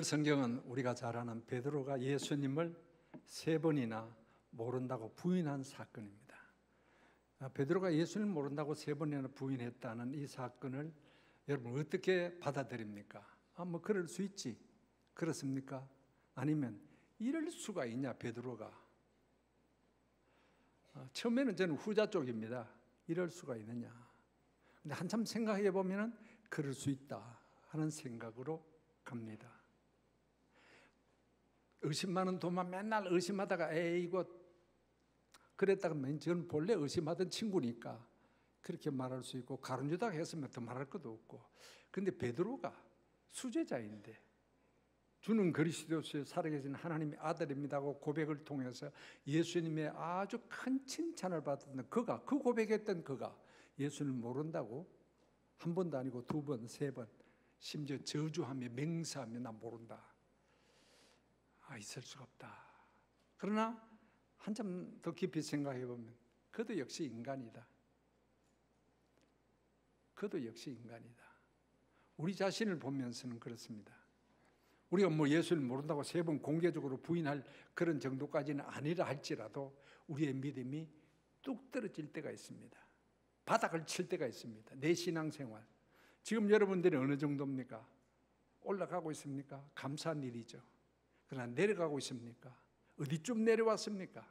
오늘 성경은 우리가 잘 아는 베드로가 예수님을 3번이나 모른다고 부인한 사건입니다. 베드로가 예수님을 모른다고 3번이나 부인했다는 이 사건을 여러분 어떻게 받아들입니까? 뭐 그럴 수 있지. 그렇습니까? 아니면 이럴 수가 있냐 베드로가? 처음에는 저는 후자 쪽입니다. 이럴 수가 있느냐. 근데 한참 생각해 보면은 그럴 수 있다 하는 생각으로 갑니다. 의심 많은 도마 맨날 의심하다가 이거 그랬다가 저는 본래 의심하던 친구니까 그렇게 말할 수 있고 가룟 유다가 했으면 더 말할 것도 없고, 근데 베드로가 수제자인데 주는 그리스도시에 살아계신 하나님의 아들입니다고 고백을 통해서 예수님의 아주 큰 칭찬을 받았던 그가, 그 고백했던 그가 예수님을 모른다고 한 번도 아니고 2번, 3번 심지어 저주하며 맹세하며 나 모른다. 있을 수가 없다. 그러나 한참 더 깊이 생각해 보면 그도 역시 인간이다. 그도 역시 인간이다. 우리 자신을 보면서는 그렇습니다. 우리가 뭐 예수를 모른다고 3번 공개적으로 부인할 그런 정도까지는 아니라 할지라도 우리의 믿음이 뚝 떨어질 때가 있습니다. 바닥을 칠 때가 있습니다. 내 신앙생활 지금 여러분들이 어느 정도입니까? 올라가고 있습니까? 감사한 일이죠. 그러나 내려가고 있습니까? 어디쯤 내려왔습니까?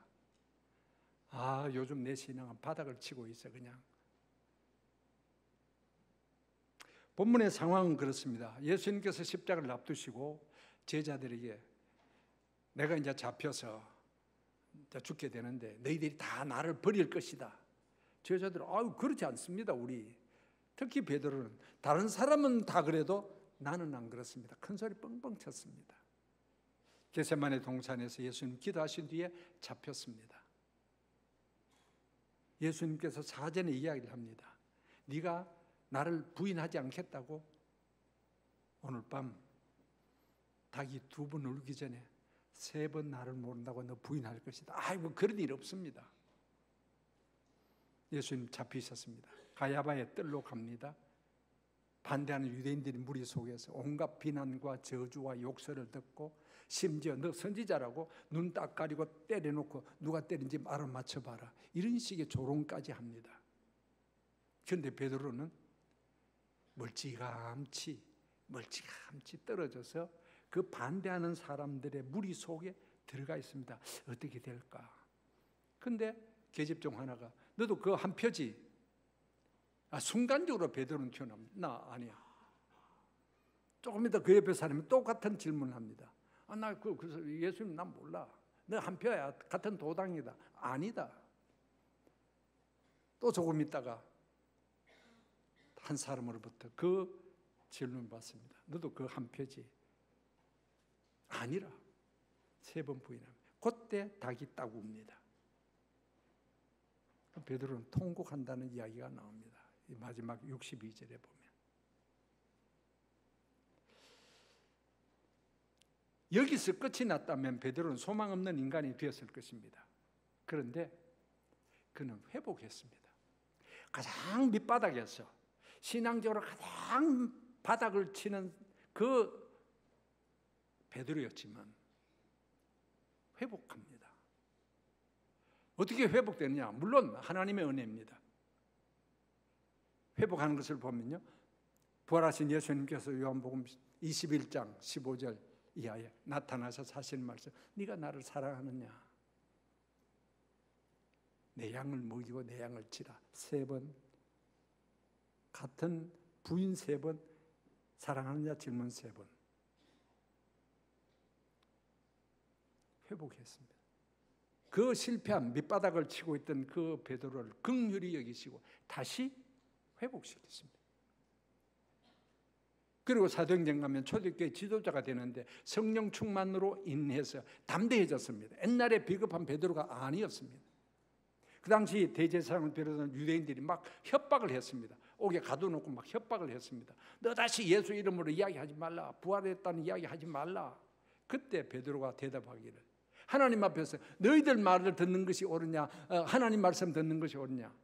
요즘 내 신앙은 바닥을 치고 있어. 그냥 본문의 상황은 그렇습니다. 예수님께서 십자가를 앞두시고 제자들에게 내가 이제 잡혀서 죽게 되는데 너희들이 다 나를 버릴 것이다. 제자들은 그렇지 않습니다. 우리 특히 베드로는 다른 사람은 다 그래도 나는 안 그렇습니다. 큰 소리 뻥뻥 쳤습니다. 겟세마네 동산에서 예수님 기도하신 뒤에 잡혔습니다. 예수님께서 사전에 이야기를 합니다. 네가 나를 부인하지 않겠다고? 오늘 밤 닭이 2번 울기 전에 3번 나를 모른다고 너 부인할 것이다. 그런 일 없습니다. 예수님 잡히셨습니다. 가야바의 뜰로 갑니다. 반대하는 유대인들이 무리 속에서 온갖 비난과 저주와 욕설을 듣고 심지어 너 선지자라고 눈 딱 가리고 때려놓고 누가 때린지 알아맞혀봐라 이런 식의 조롱까지 합니다. 그런데 베드로는 멀찌감치 떨어져서 그 반대하는 사람들의 무리 속에 들어가 있습니다. 어떻게 될까? 근데 계집 중 하나가 너도 그거 한 표지? 순간적으로 베드로는 튀어나옵니다. 나 아니야. 조금 이따 그 옆에 사람이 똑같은 질문을 합니다. 그래서 예수님 난 몰라. 너 한 표야. 같은 도당이다. 아니다. 또 조금 있다가 한 사람으로부터 그 질문을 받습니다. 너도 그 한 표지? 아니라 3번 부인합니다. 그때 닭이 딱 웁니다. 베드로는 통곡한다는 이야기가 나옵니다. 마지막 62절에 보면 여기서 끝이 났다면 베드로는 소망 없는 인간이 되었을 것입니다. 그런데 그는 회복했습니다. 가장 밑바닥에서 신앙적으로 가장 바닥을 치는 그 베드로였지만 회복합니다. 어떻게 회복되느냐? 물론 하나님의 은혜입니다. 회복하는 것을 보면요, 부활하신 예수님께서 요한복음 21장 15절 이하에 나타나서 하시는 말씀, 네가 나를 사랑하느냐? 내 양을 먹이고 내 양을 치라. 3번 같은 부인 3번 사랑하느냐 질문 3번 회복했습니다. 그 실패한 밑바닥을 치고 있던 그 베드로를 긍휼히 여기시고 다시 회복시켰습니다. 그리고 사도행전 가면 초대교회 지도자가 되는데 성령 충만으로 인해서 담대해졌습니다. 옛날에 비겁한 베드로가 아니었습니다. 그 당시 대제사장을 비롯한 유대인들이 막 협박을 했습니다. 옥에 가둬놓고 막 협박을 했습니다. 너 다시 예수 이름으로 이야기하지 말라. 부활했다는 이야기하지 말라. 그때 베드로가 대답하기를 하나님 앞에서 너희들 말을 듣는 것이 옳으냐, 하나님 말씀 듣는 것이 옳으냐.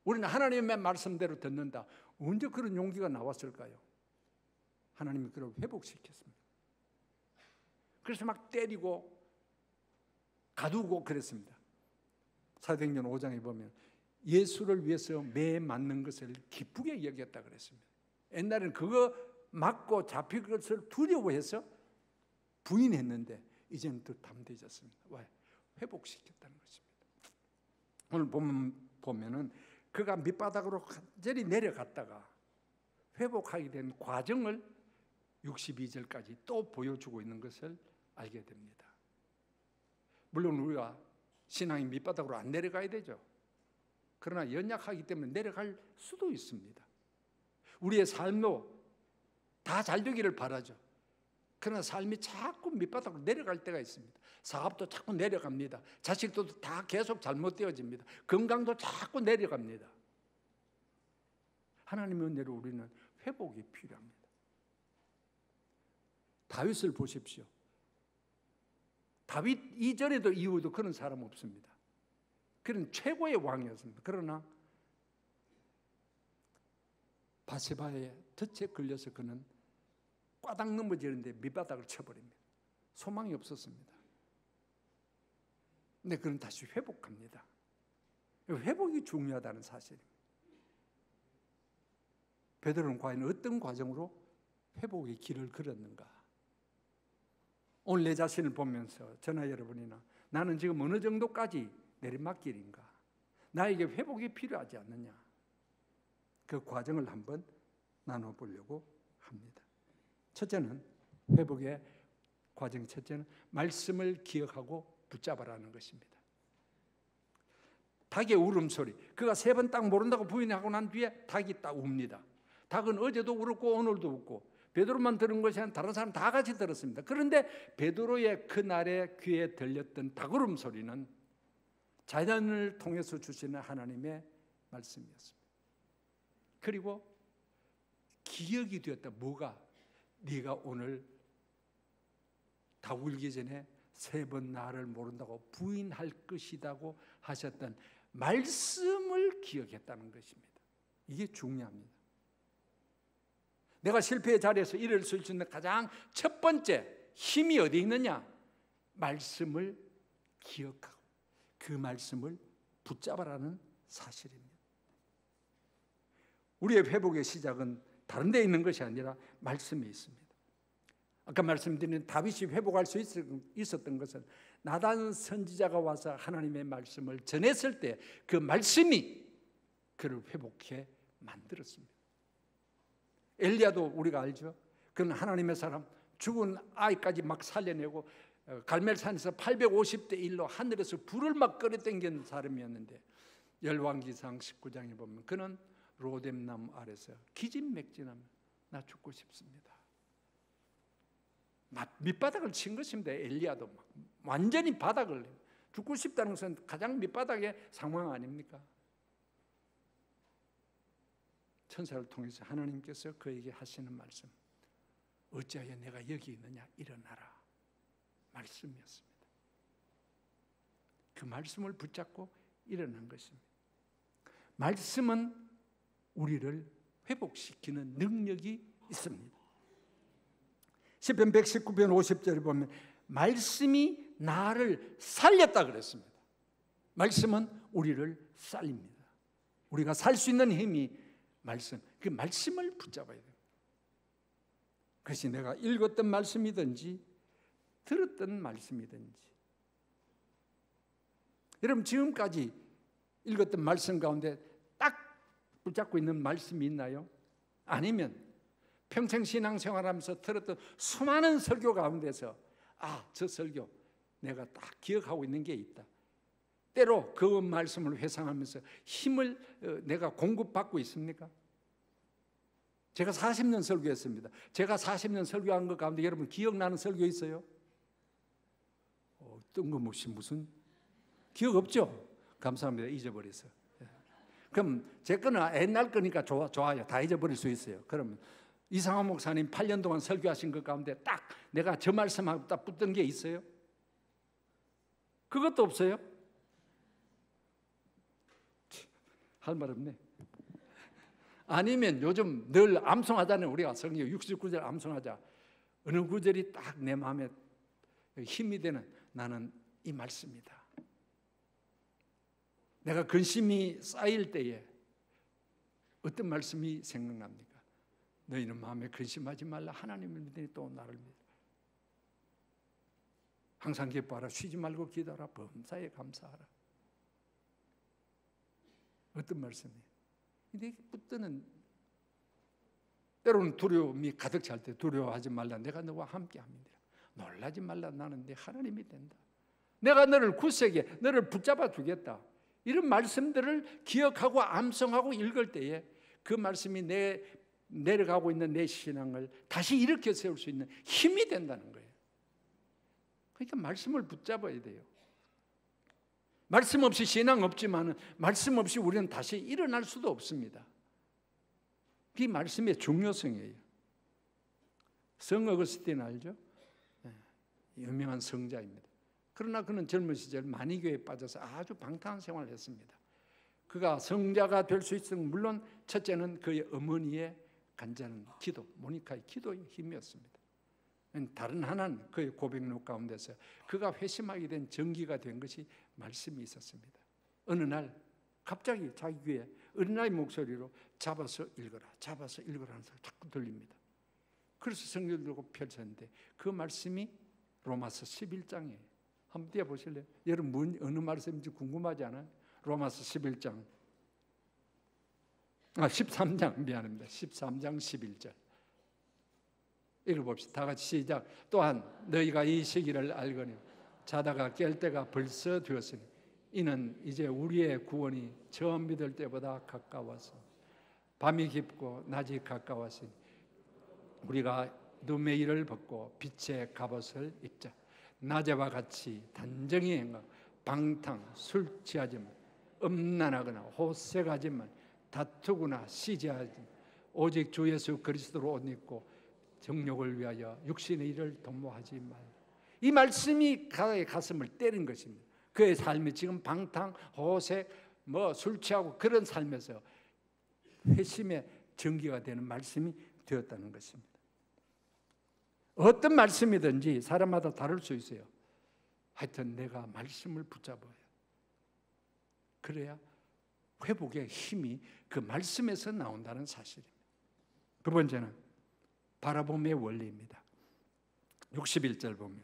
우리는 하나님의 말씀대로 듣는다. 언제 그런 용기가 나왔을까요? 하나님이 그를 회복시켰습니다. 그래서 막 때리고 가두고 그랬습니다. 사도행전 5장에 보면 예수를 위해서 매 맞는 것을 기쁘게 여겼다 그랬습니다. 옛날에는 그거 맞고 잡힐 것을 두려워해서 부인했는데 이제는 더 담대해졌습니다. 왜? 회복시켰다는 것입니다. 오늘 보면은 그가 밑바닥으로 완전히 내려갔다가 회복하게 된 과정을 62절까지 또 보여주고 있는 것을 알게 됩니다. 물론 우리가 신앙이 밑바닥으로 안 내려가야 되죠. 그러나 연약하기 때문에 내려갈 수도 있습니다. 우리의 삶도 다 잘 되기를 바라죠. 그러나 삶이 자꾸 밑바닥으로 내려갈 때가 있습니다. 사업도 자꾸 내려갑니다. 자식도 다 계속 잘못되어집니다. 건강도 자꾸 내려갑니다. 하나님의 은혜로 우리는 회복이 필요합니다. 다윗을 보십시오. 다윗 이전에도 이후에도 그런 사람 없습니다. 그는 최고의 왕이었습니다. 그러나 바세바의 덫에 걸려서 그는 꽈당 넘어지는데 밑바닥을 쳐버립니다. 소망이 없었습니다. 근데 그는 다시 회복합니다. 회복이 중요하다는 사실입니다. 베드로는 과연 어떤 과정으로 회복의 길을 걸었는가? 오늘 내 자신을 보면서 저나 여러분이나 나는 지금 어느 정도까지 내리막길인가? 나에게 회복이 필요하지 않느냐? 그 과정을 한번 나눠보려고 합니다. 첫째는 회복의 과정 첫째는 말씀을 기억하고 붙잡아라는 것입니다. 닭의 울음소리, 그가 3번 딱 모른다고 부인하고 난 뒤에 닭이 딱 웁니다. 닭은 어제도 울었고 오늘도 웃고 베드로만 들은 것이 아니라 다른 사람 다 같이 들었습니다. 그런데 베드로의 그날의 귀에 들렸던 닭울음 소리는 자연을 통해서 주시는 하나님의 말씀이었습니다. 그리고 기억이 되었다. 뭐가? 네가 오늘 닭 울기 전에 3번 나를 모른다고 부인할 것이라고 하셨던 말씀을 기억했다는 것입니다. 이게 중요합니다. 내가 실패의 자리에서 일을 쓸 수 있는 가장 첫 번째 힘이 어디 있느냐? 말씀을 기억하고 그 말씀을 붙잡아라는 사실입니다. 우리의 회복의 시작은 다른 데 있는 것이 아니라 말씀에 있습니다. 아까 말씀드린 다윗이 회복할 수 있었던 것은 나단 선지자가 와서 하나님의 말씀을 전했을 때 그 말씀이 그를 회복해 만들었습니다. 엘리야도 우리가 알죠. 그는 하나님의 사람, 죽은 아이까지 막 살려내고 갈멜산에서 850대 1로 하늘에서 불을 막 끌어당긴 사람이었는데 열왕기상 19장에 보면 그는 로뎀나무 아래서 기진맥진하며 나 죽고 싶습니다. 밑바닥을 친 것입니다. 엘리야도 막 완전히 바닥을 죽고 싶다는 것은 가장 밑바닥의 상황 아닙니까? 천사를 통해서 하나님께서 그에게 하시는 말씀, 어찌하여 내가 여기 있느냐, 일어나라 말씀이었습니다. 그 말씀을 붙잡고 일어난 것입니다. 말씀은 우리를 회복시키는 능력이 있습니다. 시편 119편 50절에 보면 말씀이 나를 살렸다 그랬습니다. 말씀은 우리를 살립니다. 우리가 살 수 있는 힘이 말씀, 그 말씀을 붙잡아야 돼요. 그것이 내가 읽었던 말씀이든지 들었던 말씀이든지. 여러분 지금까지 읽었던 말씀 가운데 딱 붙잡고 있는 말씀이 있나요? 아니면 평생 신앙생활하면서 들었던 수많은 설교 가운데서 저 설교 내가 딱 기억하고 있는 게 있다. 때로 그 말씀을 회상하면서 힘을 내가 공급받고 있습니까? 제가 40년 설교했습니다. 제가 40년 설교한 것 가운데 여러분 기억나는 설교 있어요? 뜬금없이 무슨 기억 없죠? 감사합니다. 잊어버려서. 그럼 제 거는 옛날 거니까 좋아요. 다 잊어버릴 수 있어요. 그러면 이상화 목사님 8년 동안 설교하신 것 가운데 딱 내가 저 말씀하고 딱 붙던 게 있어요? 그것도 없어요? 할 말 없네. 아니면 요즘 늘 암송하잖아요. 우리가 성경 69절 암송하자. 어느 구절이 딱 내 마음에 힘이 되는 나는 이 말씀이다. 내가 근심이 쌓일 때에 어떤 말씀이 생각납니까? 너희는 마음에 근심하지 말라. 하나님을 믿으니 또 나를 믿으라. 항상 기뻐하라. 쉬지 말고 기도하라. 범사에 감사하라. 어떤 말씀이에요? 근데 붙드는 때로는 두려움이 가득 찰 때 두려워하지 말라. 내가 너와 함께합니다. 놀라지 말라. 나는 네 하나님이 된다. 내가 너를 굳세게 너를 붙잡아 주겠다. 이런 말씀들을 기억하고 암송하고 읽을 때에 그 말씀이 내려가고 있는 내 신앙을 다시 일으켜 세울 수 있는 힘이 된다는 거예요. 그러니까 말씀을 붙잡아야 돼요. 말씀 없이 신앙 없지만은 말씀 없이 우리는 다시 일어날 수도 없습니다. 이 말씀의 중요성이에요. 성 어거스틴 알죠? 유명한 성자입니다. 그러나 그는 젊은 시절 만이교에 빠져서 아주 방탕한 생활을 했습니다. 그가 성자가 될 수 있는 물론 첫째는 그의 어머니의 간절한 기도, 모니카의 기도의 힘이었습니다. 다른 하나는 그의 고백록 가운데서 그가 회심하게 된 전기가 된 것이 말씀이 있었습니다. 어느 날 갑자기 자기 귀에 어린아이 목소리로 잡아서 읽어라 하는 소리가 자꾸 들립니다. 그래서 성경을 들고 펼쳤는데 그 말씀이 로마서 11장이에요. 한번 띄워보실래요? 여러분 어느 말씀인지 궁금하지 않아요? 로마서 11장 13장 미안합니다. 13장 11절 읽어봅시다. 다 같이 시작. 또한 너희가 이 시기를 알거니 자다가 깰 때가 벌써 되었으니 이는 이제 우리의 구원이 처음 믿을 때보다 가까워서 밤이 깊고 낮이 가까웠으니 우리가 눈의 일을 벗고 빛의 갑옷을 입자. 낮에와 같이 단정히 행하고 방탕, 술 취하지만 음란하거나 호색하지만 다투거나 시지하지 오직 주 예수 그리스도로 옷 입고 정욕을 위하여 육신의 일을 도모하지 말라. 이 말씀이 그의 가슴을 때린 것입니다. 그의 삶이 지금 방탕, 호색, 술 취하고 그런 삶에서 회심의 전기가 되는 말씀이 되었다는 것입니다. 어떤 말씀이든지 사람마다 다를 수 있어요. 하여튼 내가 말씀을 붙잡아야 그래야 회복의 힘이 그 말씀에서 나온다는 사실입니다. 두 번째는 바라봄의 원리입니다. 61절 보면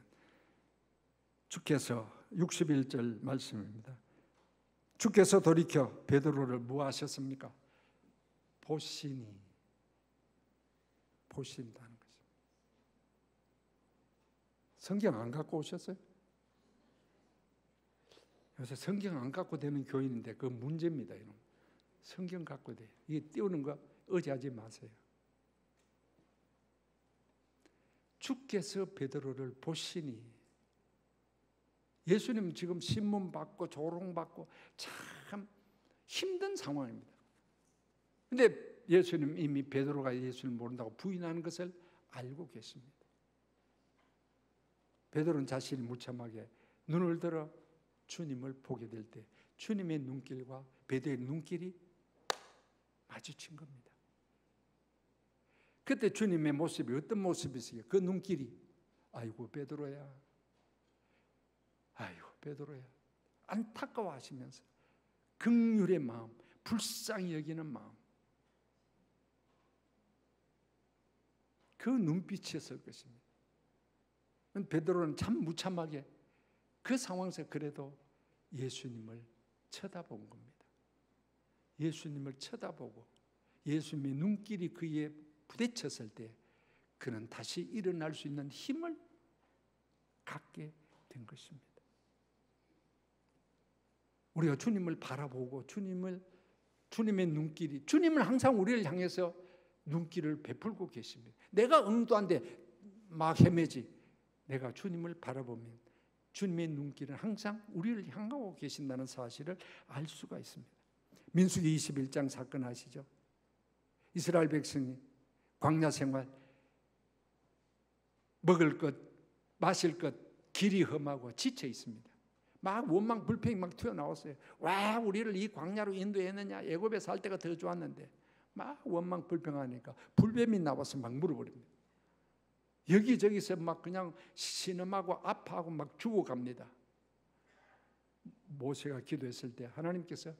주께서 61절 말씀입니다. 주께서 돌이켜 베드로를 무엇하셨습니까? 보신다는 것입니다. 성경 안 갖고 오셨어요? 요새 성경 안 갖고 되는 교인인데 그 문제입니다. 이런 성경 갖고 돼. 이게 띄우는 거 의지하지 마세요. 주께서 베드로를 보시니 예수님 지금 신문 받고 조롱 받고 참 힘든 상황입니다. 근데 예수님 이미 베드로가 예수를 모른다고 부인하는 것을 알고 계십니다. 베드로는 자신이 무참하게 눈을 들어 주님을 보게 될 때 주님의 눈길과 베드로의 눈길이 마주친 겁니다. 그때 주님의 모습이 어떤 모습이었어요? 그 눈길이 아이고 베드로야, 아이고 베드로야 안타까워하시면서 긍휼의 마음, 불쌍히 여기는 마음, 그 눈빛이었을 것입니다. 베드로는 참 무참하게 그 상황에서 그래도 예수님을 쳐다본 겁니다. 예수님을 쳐다보고 예수님의 눈길이 그에 부딪혔을 때 그는 다시 일어날 수 있는 힘을 갖게 된 것입니다. 우리가 주님을 바라보고 주님의 눈길이, 주님은 항상 우리를 향해서 눈길을 베풀고 계십니다. 내가 응도한데 막 헤매지, 내가 주님을 바라보면 주님의 눈길은 항상 우리를 향하고 계신다는 사실을 알 수가 있습니다. 민수기 21장 사건 아시죠? 이스라엘 백성이 광야 생활, 먹을 것, 마실 것 길이 험하고 지쳐 있습니다. 막 원망 불평이 막 튀어나왔어요. 와, 우리를 이 광야로 인도했느냐, 애굽에 살 때가 더 좋았는데 막 원망 불평하니까 불뱀이 나와서 막 물어버립니다. 여기저기서 막 그냥 신음하고 아파하고 막 죽어갑니다. 모세가 기도했을 때 하나님께서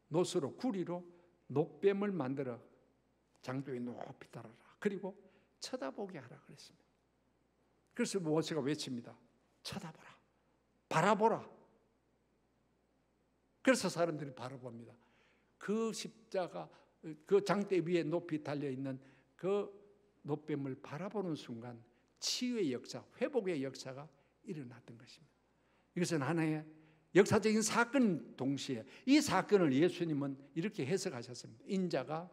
노스로 구리로 놋뱀을 만들어 장벽에 높이 달아라. 그리고 쳐다보게 하라 그랬습니다. 그래서 모세가 외칩니다. 쳐다보라. 바라보라. 그래서 사람들이 바라봅니다. 그 십자가, 그 장대 위에 높이 달려있는 그 놋뱀을 바라보는 순간 치유의 역사, 회복의 역사가 일어났던 것입니다. 이것은 하나의 역사적인 사건 동시에 이 사건을 예수님은 이렇게 해석하셨습니다. 인자가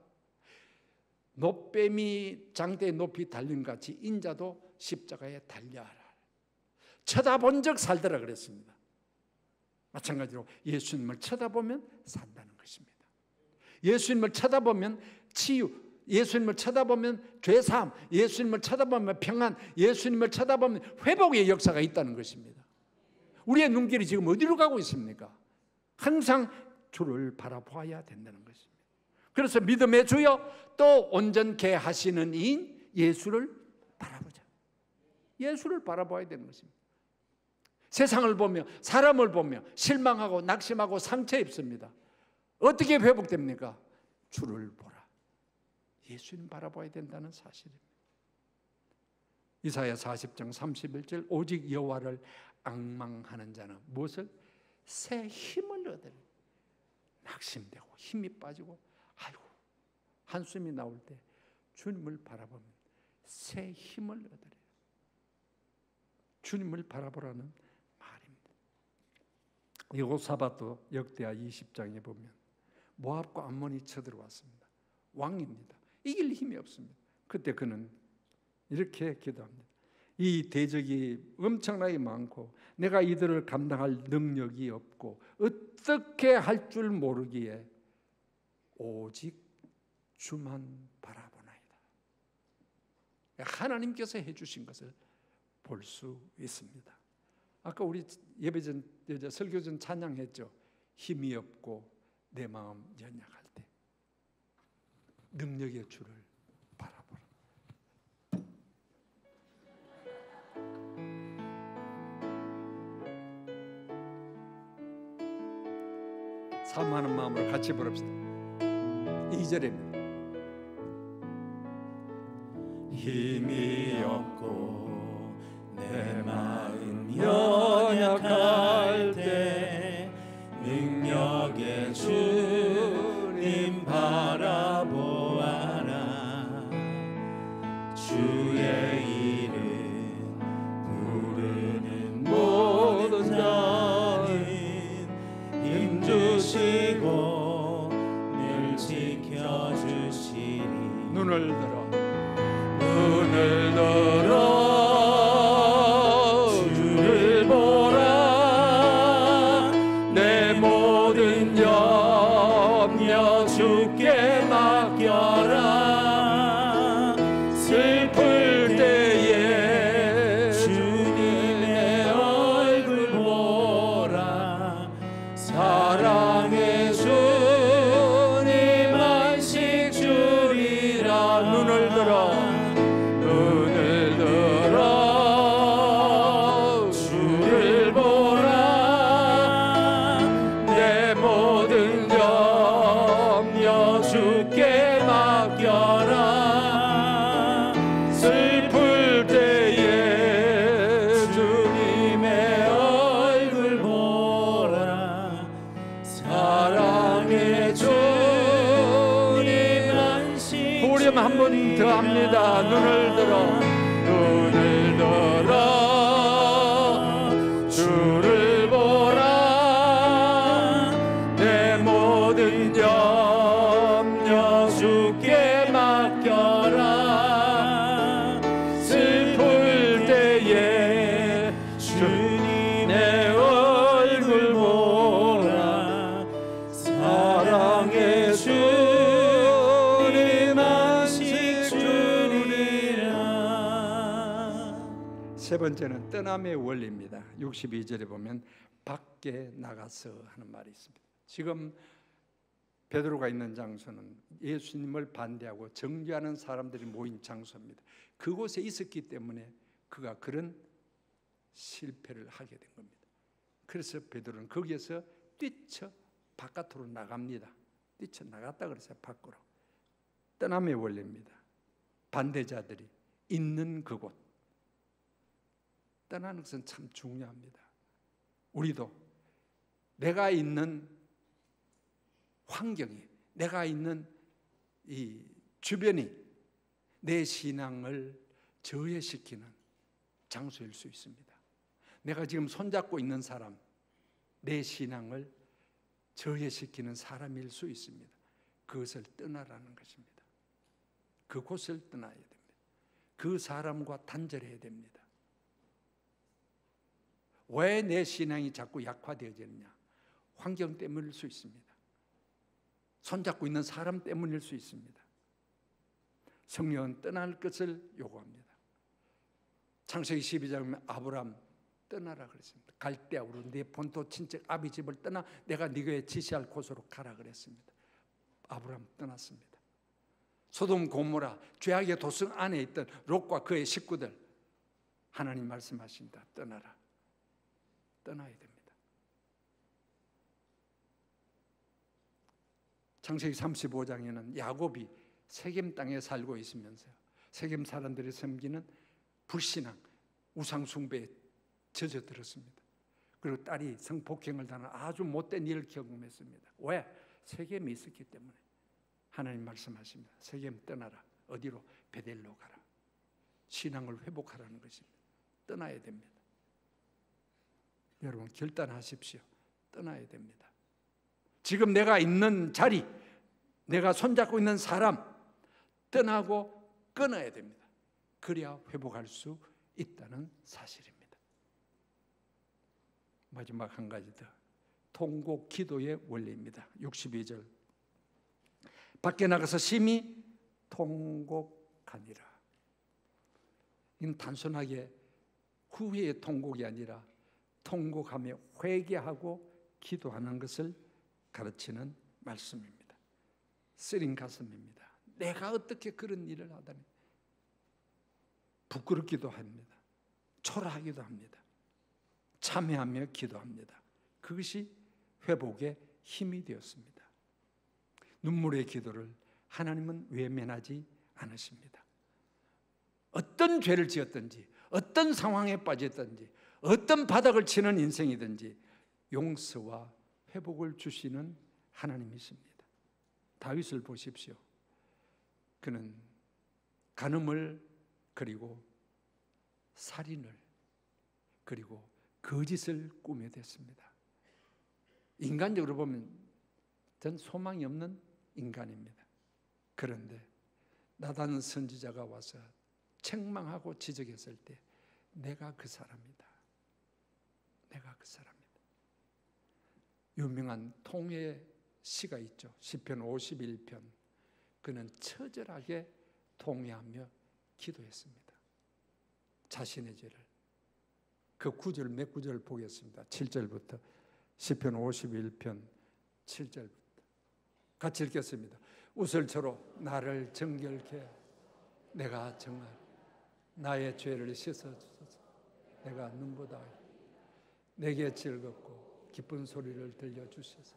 놋뱀이 장대에 높이 달린 같이 인자도 십자가에 달려라. 쳐다본 적 살더라 그랬습니다. 마찬가지로 예수님을 쳐다보면 산다는 것입니다. 예수님을 쳐다보면 치유, 예수님을 쳐다보면 죄사함, 예수님을 쳐다보면 평안, 예수님을 쳐다보면 회복의 역사가 있다는 것입니다. 우리의 눈길이 지금 어디로 가고 있습니까? 항상 주를 바라보아야 된다는 것입니다. 그래서 믿음의 주여 또 온전케 하시는 이인 예수를 바라보자. 예수를 바라봐야 되는 것입니다. 세상을 보며 사람을 보며 실망하고 낙심하고 상처 입습니다. 어떻게 회복됩니까? 주를 보라. 예수님 바라봐야 된다는 사실입니다. 이사야 40장 31절 오직 여호와를 앙망하는 자는 무엇을? 새 힘을 얻으리. 낙심되고 힘이 빠지고 아이고 한숨이 나올 때 주님을 바라보면 새 힘을 얻으리. 주님을 바라보라는 말입니다. 여호사밧도 역대하 20장에 보면 모압과 암몬이 쳐들어왔습니다. 왕입니다. 이길 힘이 없습니다. 그때 그는 이렇게 기도합니다. 이 대적이 엄청나게 많고 내가 이들을 감당할 능력이 없고 어떻게 할 줄 모르기에 오직 주만 바라보나이다. 하나님께서 해주신 것을 볼 수 있습니다. 아까 우리 예배 전 설교 전 찬양했죠. 힘이 없고 내 마음 연약할 때 능력의 주를 바라보라. 사모하는 마음으로 같이 부릅시다. 2절입니다. 힘이 없고 내 마음 연약할 때 능력의 주님 바라보아라. 주의 이름 부르는 모든 자는 힘주시고 늘 지켜주시리. 눈을 들어 주를 보라. 내 모든 염려 주께 맡겨라. 슬플 때에 주님의 얼굴 보라. 사랑의 주님 안식 주리라. 눈을 들어 주를 보라. 내 모든 염려 주께 맡겨라. 슬플 때에 주님의 얼굴 보라. 사랑의 주님 안식 보렴 한 번 더 합니다. 눈을 들어 주를 보라. 내 모든 염려 주께 맡겨라. 슬플 때에 주님의 얼굴 보라. 사랑의 주님 안식 주리라. 세 번째는 떠남의 원리입니다. 62절에 보면 밖에 나가서 하는 말이 있습니다. 지금 베드로가 있는 장소는 예수님을 반대하고 정죄하는 사람들이 모인 장소입니다. 그곳에 있었기 때문에 그가 그런 실패를 하게 된 겁니다. 그래서 베드로는 거기에서 뛰쳐 바깥으로 나갑니다. 뛰쳐 나갔다 그랬어요. 밖으로. 떠남의 원리입니다. 반대자들이 있는 그곳 떠나는 것은 참 중요합니다. 우리도 내가 있는 환경이, 내가 있는 이 주변이 내 신앙을 저해시키는 장소일 수 있습니다. 내가 지금 손잡고 있는 사람, 내 신앙을 저해시키는 사람일 수 있습니다. 그것을 떠나라는 것입니다. 그곳을 떠나야 됩니다. 그 사람과 단절해야 됩니다. 왜 내 신앙이 자꾸 약화되어지느냐? 환경 때문일 수 있습니다. 손잡고 있는 사람 때문일 수 있습니다. 성령은 떠날 것을 요구합니다. 창세기 12장에 보면 아브람 떠나라 그랬습니다. 갈대아우로 네 본토 친척 아비 집을 떠나 내가 네게 지시할 곳으로 가라 그랬습니다. 아브람 떠났습니다. 소돔 고모라 죄악의 도성 안에 있던 롯과 그의 식구들 하나님 말씀하십니다. 떠나라. 떠나야 됩니다. 창세기 35장에는 야곱이 세겜 땅에 살고 있으면서요, 세겜 사람들이 섬기는 불신앙, 우상 숭배에 젖어들었습니다. 그리고 딸이 성폭행을 당한 아주 못된 일을 경험했습니다. 왜? 세겜에 있었기 때문에. 하나님 말씀하십니다. 세겜 떠나라. 어디로? 베델로 가라. 신앙을 회복하라는 것입니다. 떠나야 됩니다. 여러분 결단하십시오. 떠나야 됩니다. 지금 내가 있는 자리, 내가 손잡고 있는 사람 떠나고 끊어야 됩니다. 그래야 회복할 수 있다는 사실입니다. 마지막 한 가지 더, 통곡 기도의 원리입니다. 62절 밖에 나가서 심히 통곡하니라. 이는 단순하게 후회의 통곡이 아니라 통곡하며 회개하고 기도하는 것을 가르치는 말씀입니다. 쓰린 가슴입니다. 내가 어떻게 그런 일을 하다니. 부끄럽기도 합니다. 초라하기도 합니다. 참회하며 기도합니다. 그것이 회복의 힘이 되었습니다. 눈물의 기도를 하나님은 외면하지 않으십니다. 어떤 죄를 지었든지, 어떤 상황에 빠졌든지, 어떤 바닥을 치는 인생이든지 용서와 회복을 주시는 하나님이십니다. 다윗을 보십시오. 그는 간음을, 그리고 살인을, 그리고 거짓을 꾸며댔습니다. 인간적으로 보면 전 소망이 없는 인간입니다. 그런데 나단 선지자가 와서 책망하고 지적했을 때 내가 그 사람이다. 내가 그 사람이다. 유명한 통회 시가 있죠. 시편 51편. 그는 처절하게 통회하며 기도했습니다. 자신의 죄를. 그 구절 몇 구절 보겠습니다. 7절부터 시편 51편 7절부터 같이 읽겠습니다. 우슬초로 나를 정결케 내가 정할 나의 죄를 씻어주소서. 내가 눈보다 내게 즐겁고 기쁜 소리를 들려주셔서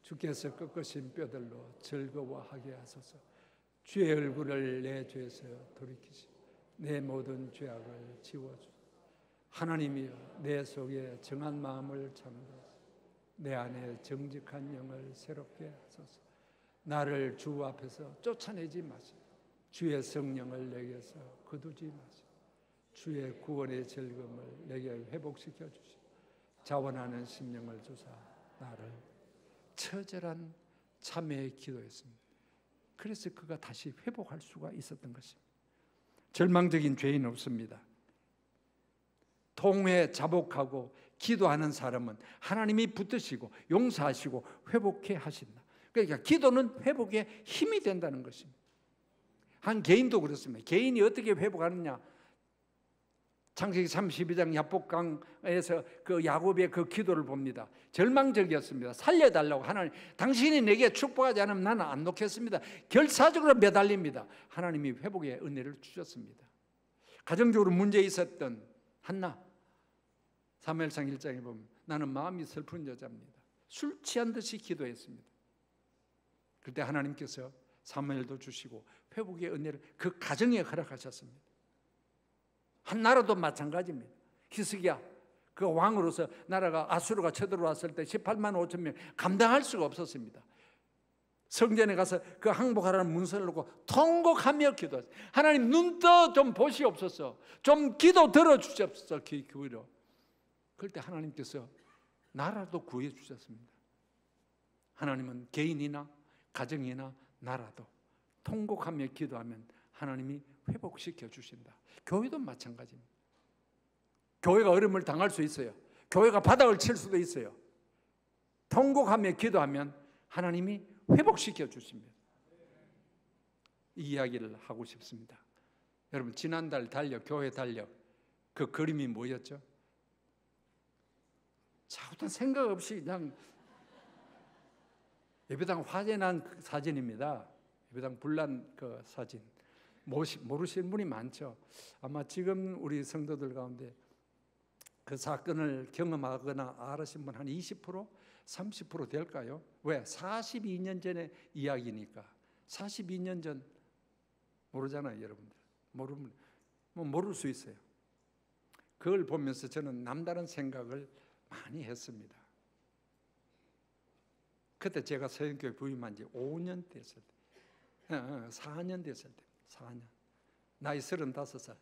주께서 꺾으신 뼈들로 즐거워하게 하소서. 주의 얼굴을 내 죄에서 돌이키시고 내 모든 죄악을 지워주소서. 하나님이여 내 속에 정한 마음을 잠그소서. 내 안에 정직한 영을 새롭게 하소서. 나를 주 앞에서 쫓아내지 마시고 주의 성령을 내게서 거두지 마시고 주의 구원의 즐거움을 내게 회복시켜 주시고 자원하는 심령을 주사 나를. 처절한 참회의 기도였습니다. 그래서 그가 다시 회복할 수가 있었던 것입니다. 절망적인 죄인 없습니다. 통회 자복하고 기도하는 사람은 하나님이 붙드시고 용서하시고 회복해 하신다. 그러니까 기도는 회복에 힘이 된다는 것입니다. 한 개인도 그렇습니다. 개인이 어떻게 회복하느냐? 창세기 32장 야복강에서 그 야곱의 그 기도를 봅니다. 절망적이었습니다. 살려달라고. 하나님, 당신이 내게 축복하지 않으면 나는 안 놓겠습니다. 결사적으로 매달립니다. 하나님이 회복의 은혜를 주셨습니다. 가정적으로 문제 있었던 한나, 사무엘상 1장에 보면 나는 마음이 슬픈 여자입니다. 술 취한 듯이 기도했습니다. 그때 하나님께서 사무엘도 주시고 회복의 은혜를 그 가정에 허락하셨습니다. 한나라도 마찬가지입니다. 히스기야 그 왕으로서 나라가 아수르가 쳐들어왔을 때 18만 5천 명 감당할 수가 없었습니다. 성전에 가서 그 항복하라는 문서를 놓고 통곡하며 기도했어요. 하나님 눈 떠 좀 보시옵소서. 좀 기도 들어주시옵소서. 기울여. 그럴 때 하나님께서 나라도 구해 주셨습니다. 하나님은 개인이나 가정이나 나라도 통곡하며 기도하면 하나님이 회복시켜 주신다. 교회도 마찬가지입니다. 교회가 어려움을 당할 수 있어요. 교회가 바닥을 칠 수도 있어요. 통곡하며 기도하면 하나님이 회복시켜 주십니다. 이 이야기를 하고 싶습니다. 여러분, 지난달 달력, 교회 달력, 그 그림이 뭐였죠? 자꾸만 생각 없이 그냥 예배당 화재 난 그 사진입니다. 예배당 불난 그 사진. 모르시는 분이 많죠. 아마 지금 우리 성도들 가운데 그 사건을 경험하거나 알으신 분 한 20%? 30% 될까요? 왜? 42년 전의 이야기니까. 42년 전 모르잖아요, 여러분들. 모를 수 있어요. 그걸 보면서 저는 남다른 생각을 많이 했습니다. 그때 제가 서영교회 부임한 지 5년 됐을 때, 4년 됐을 때, 4년. 나이 35살.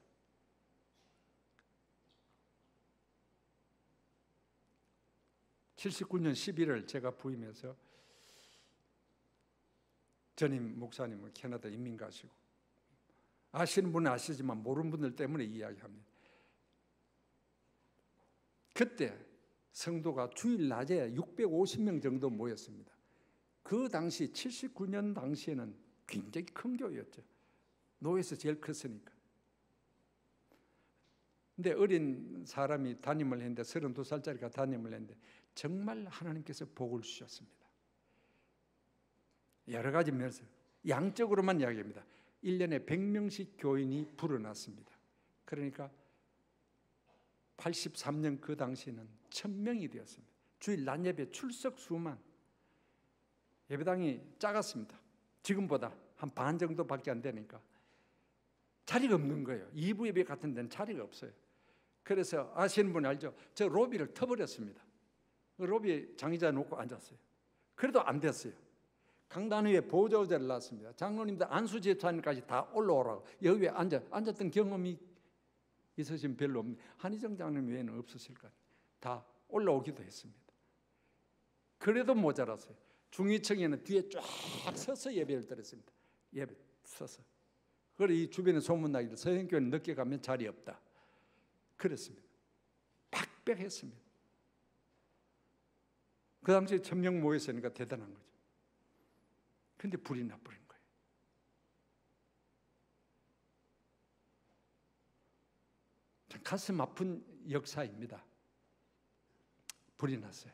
(79년 11월) 제가 부임해서 전임 목사님은 캐나다 이민 가시고, 아시는 분은 아시지만 모르는 분들 때문에 이야기합니다. 그때 성도가 주일 낮에 650명 정도 모였습니다. 그 당시 79년 당시에는 굉장히 큰 교회였죠. 노회에서 제일 컸으니까. 근데 어린 사람이 담임을 했는데, 32살짜리가 담임을 했는데 정말 하나님께서 복을 주셨습니다. 여러 가지 면에서 양적으로만 이야기합니다. 1년에 100명씩 교인이 불어났습니다. 그러니까 83년 그 당시에는 1000명이 되었습니다. 주일 낮 예배 출석 수만, 예배당이 작았습니다. 지금보다 한 반 정도밖에 안 되니까 자리가 없는 거예요. 2부 예배 같은 데는 자리가 없어요. 그래서 아시는 분 알죠? 저 로비를 터버렸습니다. 로비에 장의자 놓고 앉았어요. 그래도 안 됐어요. 강단 위에 보좌자를 놨습니다. 장로님들 안수 집사님까지 다 올라오라고. 여기 위에 앉았던 경험이 있으신 별로 없는, 한희정 장로님 외에는 없으실 거예요. 다 올라오기도 했습니다. 그래도 모자랐어요. 중위층에는 뒤에 쫙 서서 예배를 드렸습니다. 예배 서서. 그래 이 주변에 소문나기를 서영교회는 늦게 가면 자리 없다. 그랬습니다. 팍팍했습니다. 그 당시에 1000명 모였으니까 대단한 거죠. 근데 불이 나버린 거예요. 참 가슴 아픈 역사입니다. 불이 났어요.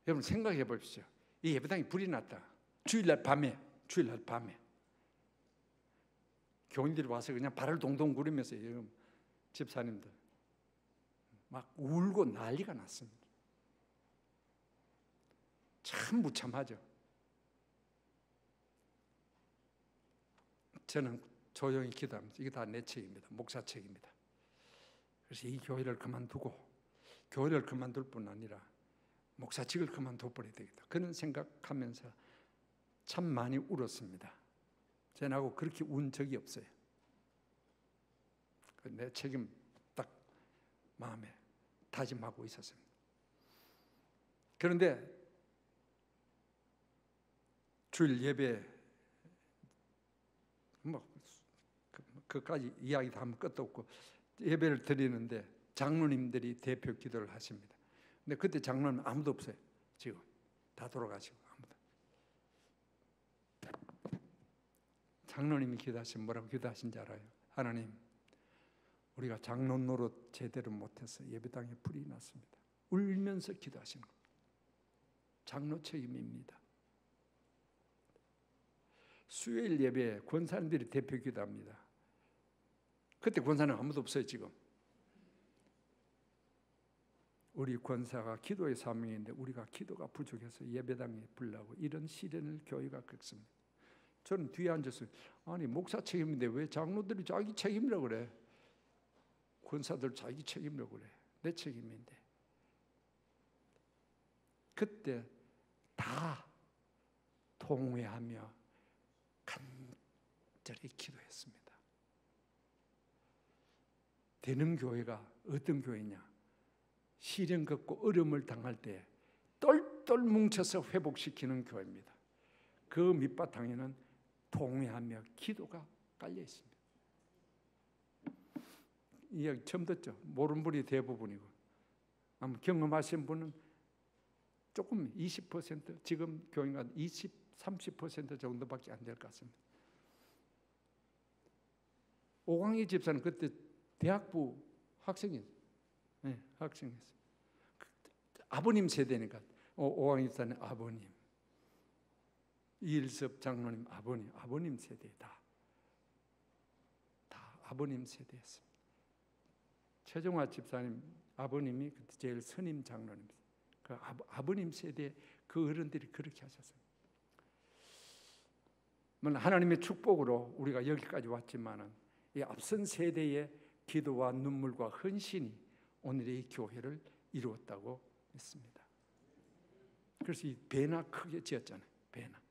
여러분 생각해 보십시오. 이 예배당에 불이 났다. 주일날 밤에 교인들이 와서 그냥 발을 동동 구르면서 집사님들 막 울고 난리가 났습니다. 참 무참하죠. 저는 조용히 기도합니다. 이게 다 내 책입니다. 목사 책입니다. 그래서 이 교회를 그만두고, 교회를 그만둘 뿐 아니라 목사직을 그만둬버려야 되겠다, 그런 생각하면서 참 많이 울었습니다. 저하고 그렇게 운 적이 없어요. 내 책임 딱 마음에 다짐하고 있었습니다. 그런데 주일 예배 그까지 이야기 다 하면 끝도 없고, 예배를 드리는데 장로님들이 대표 기도를 하십니다. 근데 그때 장로님 아무도 없어요. 지금 다 돌아가시고 아무도. 장로님이 기도하시면 뭐라고 기도하신지 알아요? 하나님, 우리가 장로 노릇 제대로 못해서 예배당에 불이 났습니다. 울면서 기도하시는 겁니다. 장로 책임입니다. 수요일 예배에 권사님들이 대표 기도합니다. 그때 권사는 아무도 없어요. 지금 우리 권사가 기도의 사명인데 우리가 기도가 부족해서 예배당에 불나고 이런 시련을 교회가 겪습니다. 저는 뒤에 앉아서 아니 목사 책임인데 왜 장로들이 자기 책임이라고 그래? 권사들 자기 책임이라고 그래? 내 책임인데. 그때 다 통회하며 간절히 기도했습니다. 되는 교회가 어떤 교회냐? 시련 겪고 어려움을 당할 때 똘똘 뭉쳐서 회복시키는 교회입니다. 그 밑바탕에는 통회하며 기도가 깔려 있습니다. 이야기 처음 듣죠? 모르는 분이 대부분이고 아마 경험하신 분은 조금 20% 지금 교회가 30% 정도밖에 안 될 것 같습니다. 오광희 집사는 그때 대학부 학생이었어요. 네, 학생이었어요. 아버님 세대니까 오광희 집사는 아버님, 이일섭 장로님 아버님 세대다. 다 아버님 세대였습니다. 최종화 집사님 아버님이 그때 제일 선임 장로님이었어요. 그 아버님 세대 그 어른들이 그렇게 하셨습니다. 하나님의 축복으로 우리가 여기까지 왔지만은 이 앞선 세대의 기도와 눈물과 헌신이 오늘의 이 교회를 이루었다고 믿습니다. 그래서 이 배나 크게 지었잖아요. 배나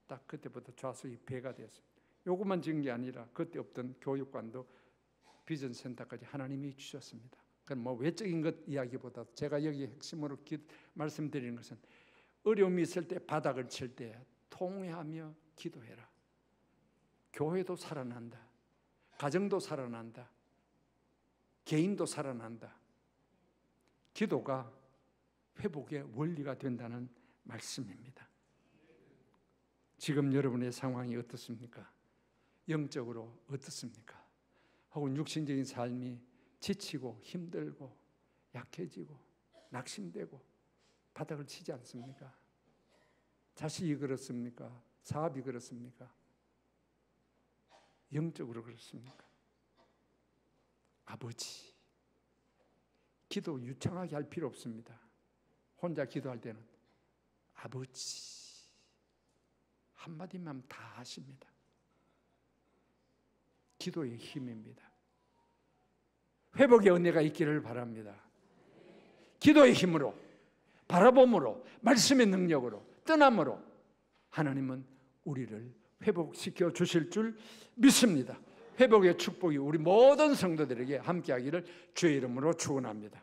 딱 그때부터 좌석이 배가 되었습니다. 요것만 지은 게 아니라 그때 없던 교육관도 비전센터까지 하나님이 주셨습니다. 그건 뭐 외적인 것 이야기보다 제가 여기 핵심으로 말씀드리는 것은 어려움이 있을 때 바닥을 칠 때 통회하며 기도해라. 교회도 살아난다. 가정도 살아난다. 개인도 살아난다. 기도가 회복의 원리가 된다는 말씀입니다. 지금 여러분의 상황이 어떻습니까? 영적으로 어떻습니까? 혹은 육신적인 삶이 지치고 힘들고 약해지고 낙심되고 바닥을 치지 않습니까? 자식이 그렇습니까? 사업이 그렇습니까? 영적으로 그렇습니까? 아버지, 기도 유창하게 할 필요 없습니다. 혼자 기도할 때는 아버지 한마디만 다 하십니다. 기도의 힘입니다. 회복의 은혜가 있기를 바랍니다. 기도의 힘으로, 바라봄으로, 말씀의 능력으로, 떠남으로 하나님은 우리를 회복시켜 주실 줄 믿습니다. 회복의 축복이 우리 모든 성도들에게 함께하기를 주의 이름으로 축원합니다.